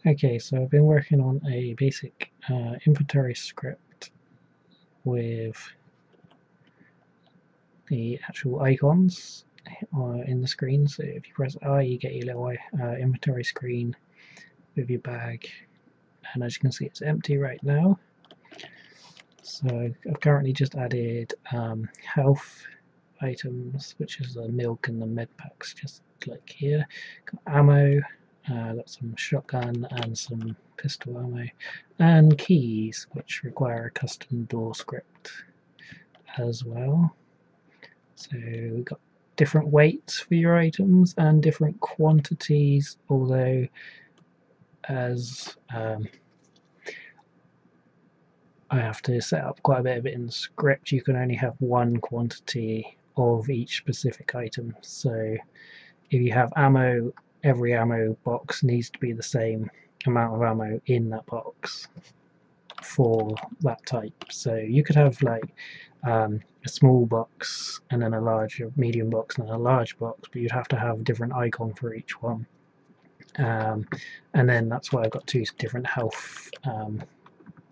Okay, so I've been working on a basic inventory script with the actual icons in the screen. So if you press I, you get your little inventory screen with your bag, and as you can see, it's empty right now. So I've currently just added health items, which is the milk and the med packs, just like here. Got ammo, got some shotgun and some pistol ammo, and keys, which require a custom door script as well. So we've got different weights for your items and different quantities, although as I have to set up quite a bit of it in the script, you can only have one quantity of each specific item. So if you have ammo, every ammo box needs to be the same amount of ammo in that box for that type. So you could have like a small box and then a large, medium box and a large box, but you'd have to have a different icon for each one. And then that's why I've got two different health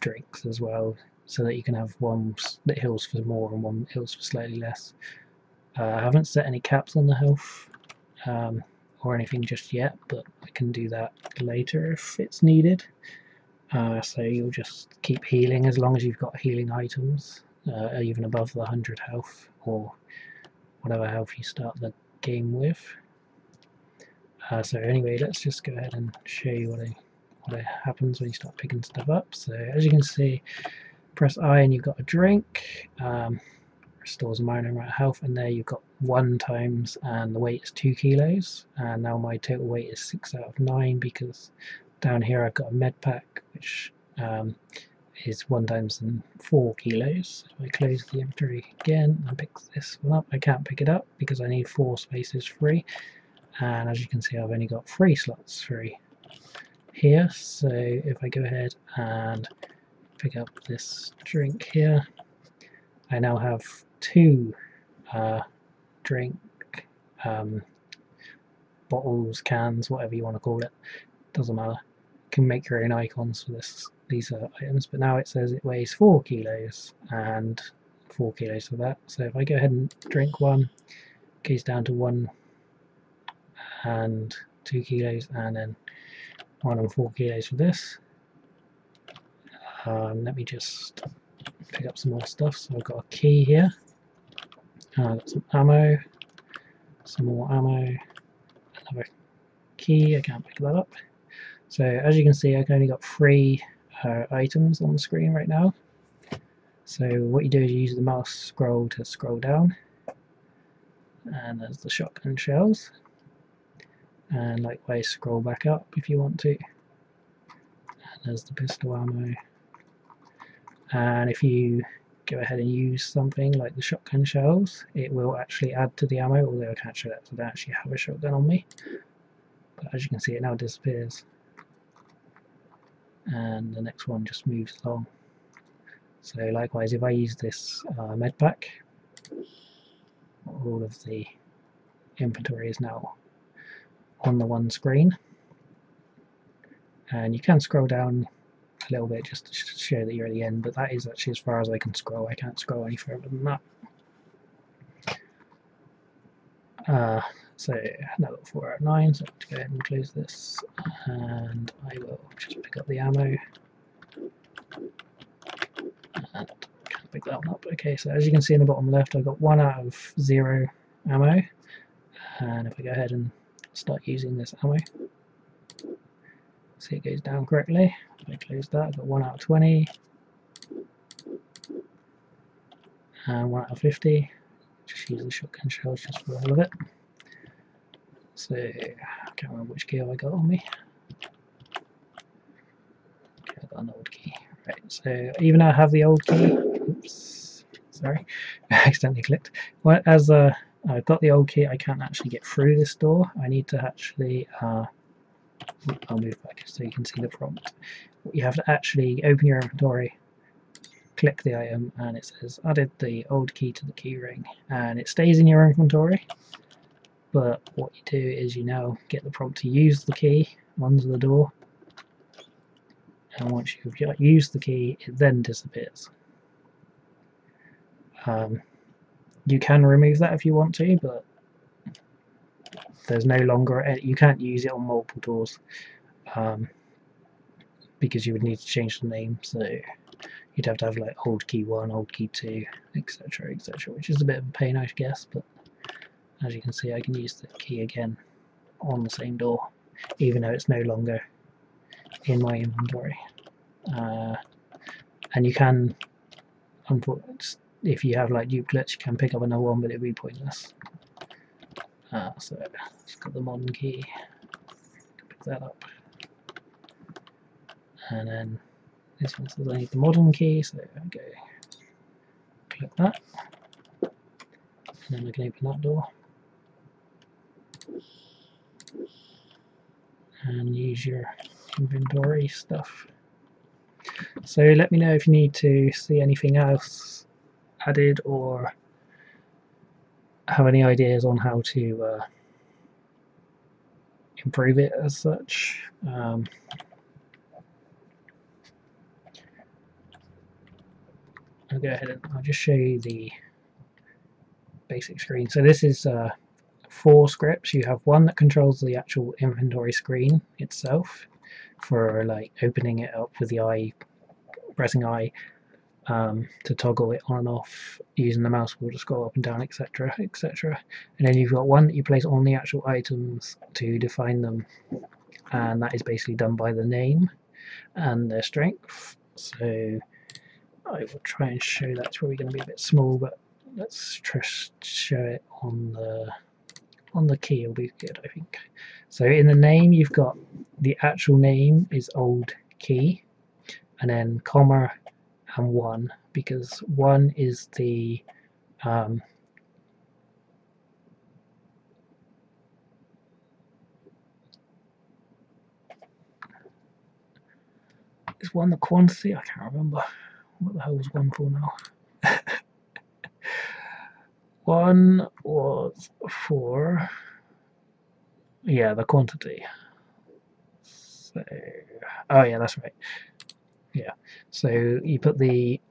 drinks as well, so that you can have one that heals for more and one heals for slightly less. I haven't set any caps on the health or anything just yet, but I can do that later if it's needed. So you'll just keep healing as long as you've got healing items, even above the 100 health or whatever health you start the game with. So anyway, let's just go ahead and show you what happens when you start picking stuff up. So as you can see, press I and you've got a drink. Restores a minor amount of health, and there you've got 1 times, and the weight is 2 kilos. And now my total weight is 6 out of 9 because down here I've got a med pack which is 1 times and 4 kilos. If I close the inventory again and pick this one up, I can't pick it up because I need 4 spaces free. And as you can see, I've only got 3 slots free here. So if I go ahead and pick up this drink here, I now have 2 drink bottles, cans, whatever you want to call it, doesn't matter. You can make your own icons for these items, but now it says it weighs 4 kilos and 4 kilos for that. So if I go ahead and drink one, it goes down to 1 and 2 kilos, and then 1 and 4 kilos for this. Let me just pick up some more stuff. So I've got a key here, I've got some ammo, some more ammo, another key, I can't pick that up. So as you can see, I've only got 3 items on the screen right now. So what you do is you use the mouse scroll to scroll down, and there's the shotgun shells, and likewise scroll back up if you want to, and there's the pistol ammo. And if you go ahead and use something like the shotgun shells, it will actually add to the ammo, although I can't show that because I don't actually have a shotgun on me. But as you can see, it now disappears, and the next one just moves along. So likewise, if I use this med pack, all of the inventory is now on the one screen, and you can scroll down a little bit just to show that you're at the end, but that is actually as far as I can scroll. I can't scroll any further than that. So now got 4 out of 9, so let's go ahead and close this, and I will just pick up the ammo, and can't pick that one up. Okay, so as you can see in the bottom left, I've got 1 out of 0 ammo, and if I go ahead and start using this ammo, see it goes down correctly. If I close that, I've got 1 out of 20, and 1 out of 50. Just use the shotgun shells just for all of it. So I can't remember which key I got on me. Okay, I've got an old key. Right, so even though I have the old key, oops, sorry, I accidentally clicked. Well, as I've got the old key, I can't actually get through this door. I need to actually, I'll move back so you can see the prompt. You have to actually open your inventory, click the item, and it says added the old key to the key ring, and it stays in your inventory. But what you do is you now get the prompt to use the key onto the door, and once you've used the key, it then disappears. You can remove that if you want to, but there's no longer, you can't use it on multiple doors, because you would need to change the name, so you'd have to have like old key 1, old key 2, etc, etc, which is a bit of a pain, I guess, but as you can see, I can use the key again on the same door, even though it's no longer in my inventory. And you can, if you have like duplicates, you can pick up another one, but it'd be pointless. So just got the modern key, pick that up, and then this one says I need the modern key, so I go click that, and then I can open that door and use your inventory stuff. So let me know if you need to see anything else added or have any ideas on how to improve it as such. I'll go ahead and I'll just show you the basic screen. So this is 4 scripts. You have one that controls the actual inventory screen itself for like opening it up with the I, pressing I, to toggle it on and off, using the mouse wheel to scroll up and down, etc, etc. And then you've got one that you place on the actual items to define them, and that is basically done by the name and their strength. So I will try and show that. It's probably going to be a bit small, but let's just show it on the key. Will be good, I think. So in the name, you've got the actual name is old key, and then comma and 1, because 1 is the is 1 the quantity? I can't remember. What the hell was 1 for now? 1 was for, yeah, the quantity. So, oh yeah, that's right. Yeah, so you put the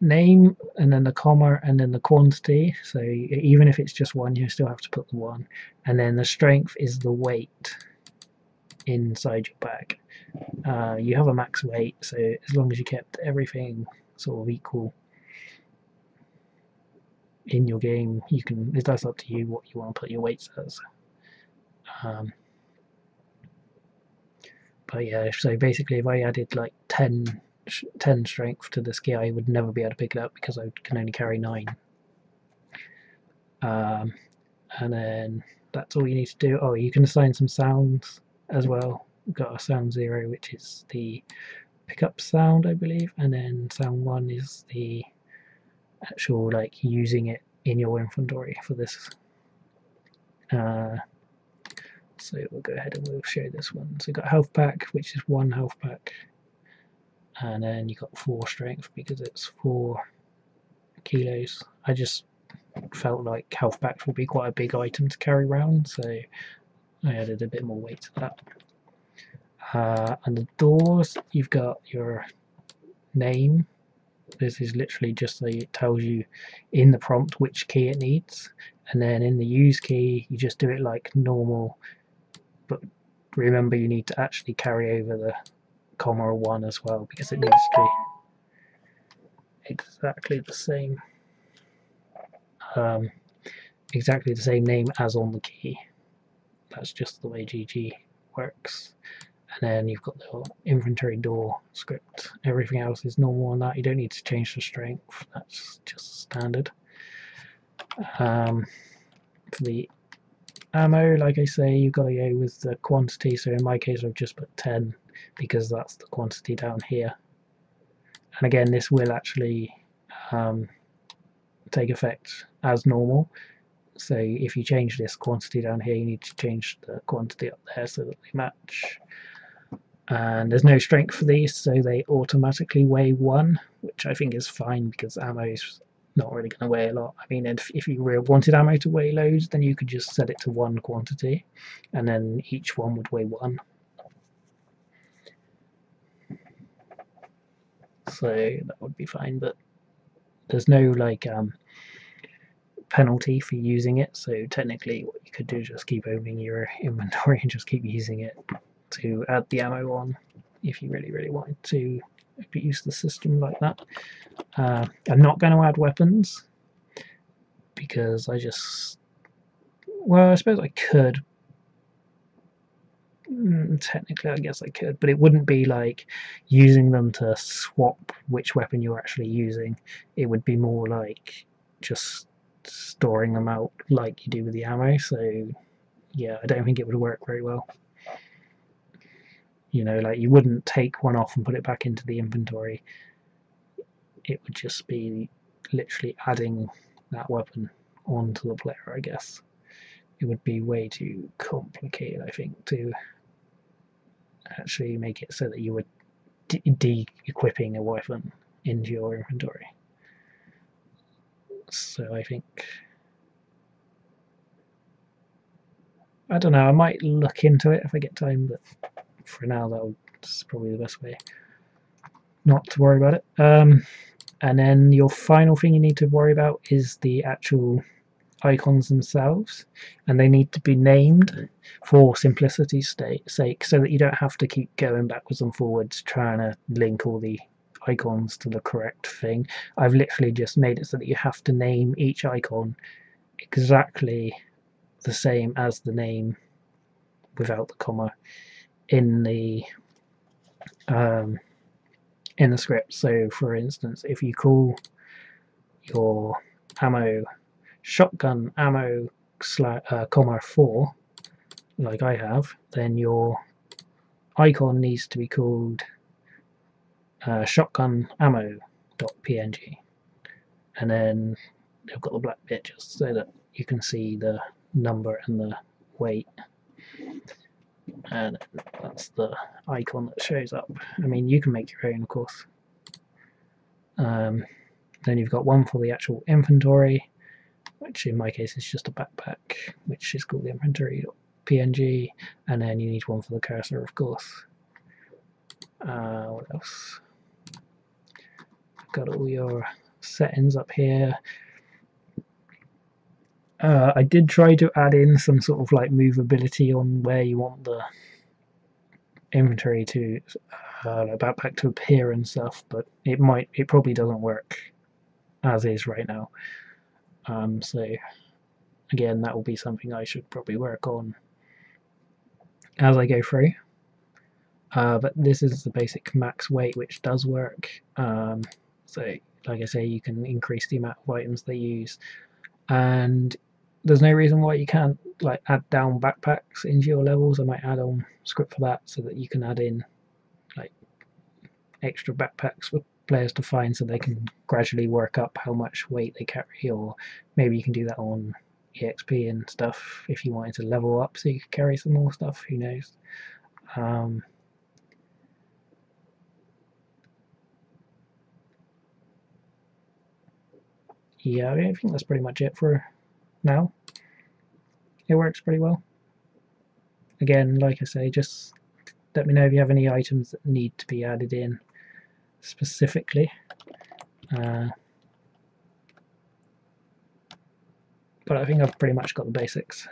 name and then the comma and then the quantity, so even if it's just 1, you still have to put the 1, and then the strength is the weight inside your bag. You have a max weight, so as long as you kept everything sort of equal in your game, you can, that's up to you what you want to put your weights as. But yeah, so basically if I added like 10 strength to this key, I would never be able to pick it up because I can only carry 9. And then that's all you need to do. Oh, you can assign some sounds as well. We've got a sound 0, which is the pickup sound, I believe, and then sound 1 is the actual like using it in your inventory for this. So we'll go ahead and we'll show this one. So you've got health pack, which is 1 health pack, and then you've got 4 strength because it's 4 kilos. I just felt like health packs would be quite a big item to carry around, so I added a bit more weight to that. And the doors, you've got your name. This is literally just so it tells you in the prompt which key it needs, and then in the use key you just do it like normal, but remember you need to actually carry over the comma or 1 as well, because it needs to be exactly the same name as on the key. That's just the way GG works. And then you've got the inventory door script. Everything else is normal on that. You don't need to change the strength. That's just standard. For the ammo, like I say, you've got to go with the quantity. So in my case, I've just put 10 because that's the quantity down here. And again, this will actually take effect as normal. So if you change this quantity down here, you need to change the quantity up there so that they match. And there's no strength for these, so they automatically weigh 1, which I think is fine because ammo is not really going to weigh a lot. I mean, if you really wanted ammo to weigh loads, then you could just set it to 1 quantity, and then each one would weigh 1. so that would be fine. But there's no like penalty for using it, so technically what you could do is just keep opening your inventory and just keep using it to add the ammo on if you really wanted to use the system like that. I'm not going to add weapons because I suppose I could. Technically I guess I could, but it wouldn't be like using them to swap which weapon you're actually using. It would be more like just storing them out like you do with the ammo, so yeah, I don't think it would work very well. Like you wouldn't take one off and put it back into the inventory. It would just be literally adding that weapon onto the player, I guess. It would be way too complicated, I think, to actually make it so that you were de-equipping a weapon into your inventory. So I think, I don't know, I might look into it if I get time, but for now that's probably the best way not to worry about it. And then your final thing you need to worry about is the actual icons themselves, and they need to be named for simplicity's sake, so that you don't have to keep going backwards and forwards trying to link all the icons to the correct thing. I've literally just made it so that you have to name each icon exactly the same as the name without the comma in the script. So for instance, if you call your ammo shotgun ammo comma 4 like I have, then your icon needs to be called shotgun ammo.png, and then you've got the black bit just so that you can see the number and the weight, and that's the icon that shows up. I mean, you can make your own, of course. Then you've got one for the actual inventory, which in my case is just a backpack, which is called inventory.png, and then you need one for the cursor, of course. What else? Got all your settings up here. I did try to add in some sort of like movability on where you want the inventory to backpack to appear and stuff, but it probably doesn't work as is right now. So again, that will be something I should probably work on as I go through. But this is the basic max weight, which does work. So like I say, you can increase the amount of items they use, and there's no reason why you can't like add down backpacks into your levels. I might add on script for that so that you can add in like extra backpacks for players to find, so they can gradually work up how much weight they carry, or maybe you can do that on EXP and stuff if you wanted to level up so you could carry some more stuff, who knows. Yeah, I think that's pretty much it for now. It works pretty well. Again, like I say, just let me know if you have any items that need to be added in specifically. But I think I've pretty much got the basics.